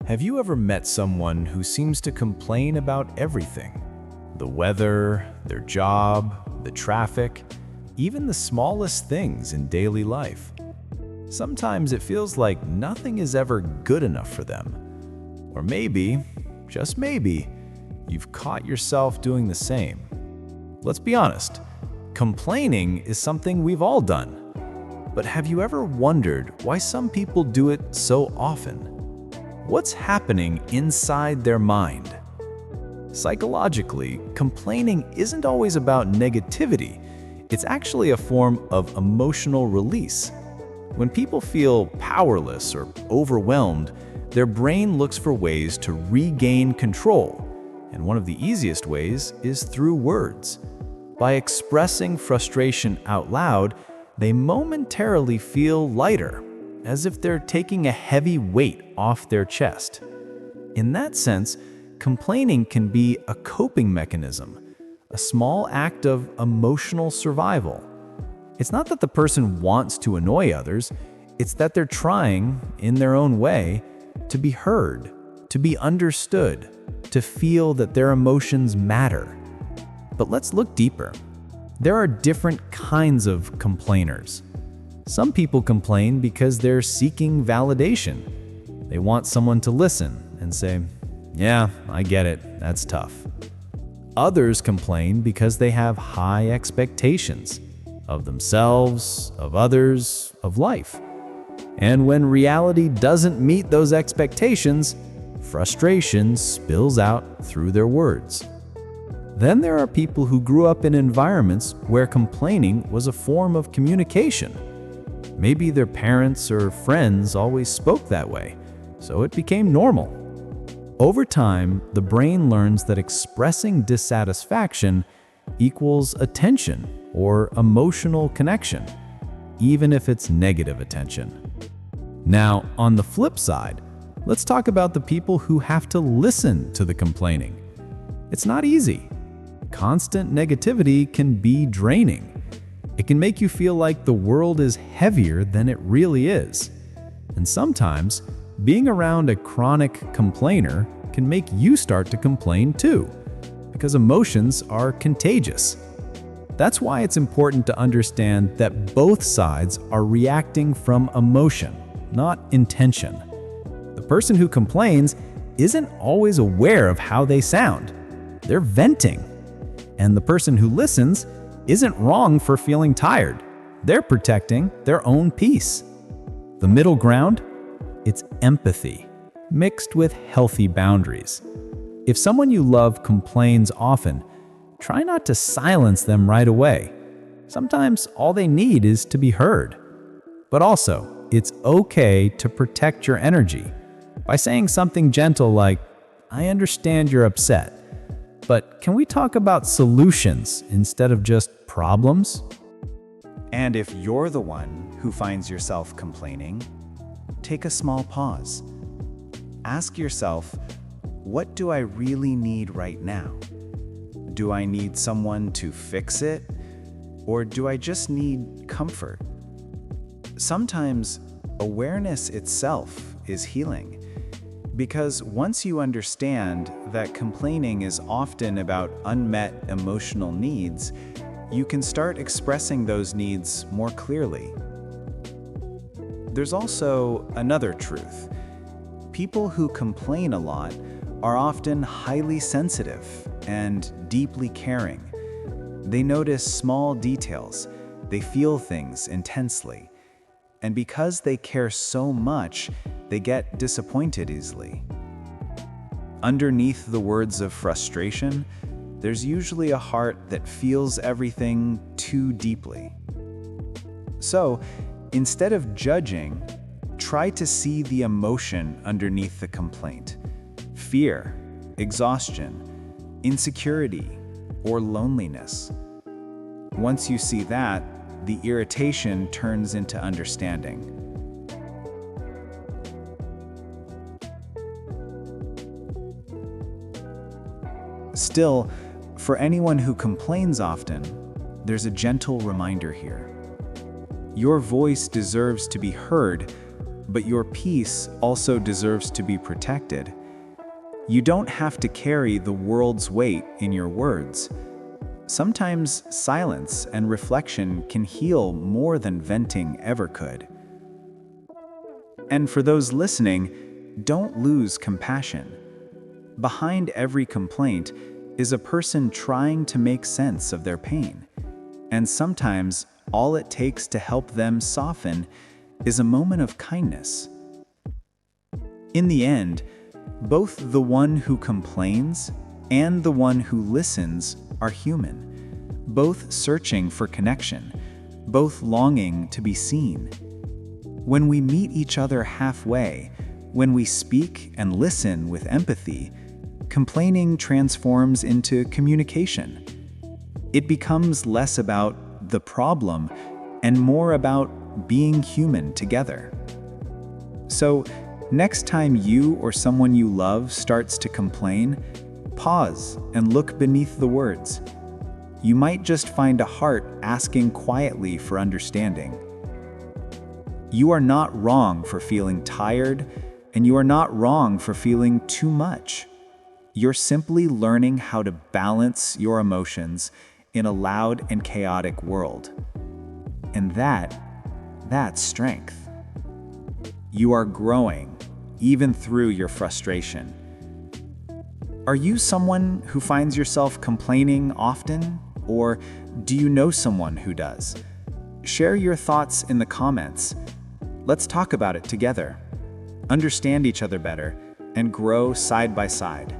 Have you ever met someone who seems to complain about everything? The weather, their job, the traffic, even the smallest things in daily life. Sometimes it feels like nothing is ever good enough for them. Or maybe, just maybe, you've caught yourself doing the same. Let's be honest, complaining is something we've all done. But have you ever wondered why some people do it so often? What's happening inside their mind? Psychologically, complaining isn't always about negativity. It's actually a form of emotional release. When people feel powerless or overwhelmed, their brain looks for ways to regain control. And one of the easiest ways is through words. By expressing frustration out loud, they momentarily feel lighter, as if they're taking a heavy weight off their chest. In that sense, complaining can be a coping mechanism, a small act of emotional survival. It's not that the person wants to annoy others, it's that they're trying, in their own way, to be heard, to be understood, to feel that their emotions matter. But let's look deeper. There are different kinds of complainers. Some people complain because they're seeking validation. They want someone to listen and say, "Yeah, I get it, that's tough." Others complain because they have high expectations of themselves, of others, of life. And when reality doesn't meet those expectations, frustration spills out through their words. Then there are people who grew up in environments where complaining was a form of communication. Maybe their parents or friends always spoke that way, so it became normal. Over time, the brain learns that expressing dissatisfaction equals attention or emotional connection, even if it's negative attention. Now, on the flip side, let's talk about the people who have to listen to the complaining. It's not easy. Constant negativity can be draining. It can make you feel like the world is heavier than it really is. And sometimes, being around a chronic complainer can make you start to complain too, because emotions are contagious. That's why it's important to understand that both sides are reacting from emotion, not intention. The person who complains isn't always aware of how they sound. They're venting. And the person who listens isn't wrong for feeling tired. They're protecting their own peace. The middle ground? It's empathy, mixed with healthy boundaries. If someone you love complains often, try not to silence them right away. Sometimes all they need is to be heard. But also, it's okay to protect your energy by saying something gentle like, "I understand you're upset, but can we talk about solutions instead of just problems?" And if you're the one who finds yourself complaining, take a small pause. Ask yourself, what do I really need right now? Do I need someone to fix it? Or do I just need comfort? Sometimes awareness itself is healing. Because once you understand that complaining is often about unmet emotional needs, you can start expressing those needs more clearly. There's also another truth. People who complain a lot are often highly sensitive and deeply caring. They notice small details, they feel things intensely, and because they care so much, they get disappointed easily. Underneath the words of frustration, there's usually a heart that feels everything too deeply. So, instead of judging, try to see the emotion underneath the complaint. Fear, exhaustion, insecurity, or loneliness. Once you see that, the irritation turns into understanding. Still, for anyone who complains often, there's a gentle reminder here. Your voice deserves to be heard, but your peace also deserves to be protected. You don't have to carry the world's weight in your words. Sometimes silence and reflection can heal more than venting ever could. And for those listening, don't lose compassion. Behind every complaint is a person trying to make sense of their pain. And sometimes all it takes to help them soften is a moment of kindness. In the end, both the one who complains and the one who listens are human, both searching for connection, both longing to be seen. When we meet each other halfway, when we speak and listen with empathy, complaining transforms into communication. It becomes less about the problem and more about being human together. So, next time you or someone you love starts to complain, pause and look beneath the words. You might just find a heart asking quietly for understanding. You are not wrong for feeling tired, and you are not wrong for feeling too much. You're simply learning how to balance your emotions in a loud and chaotic world. And that's strength. You are growing, even through your frustration. Are you someone who finds yourself complaining often, or do you know someone who does? Share your thoughts in the comments. Let's talk about it together, understand each other better, and grow side by side.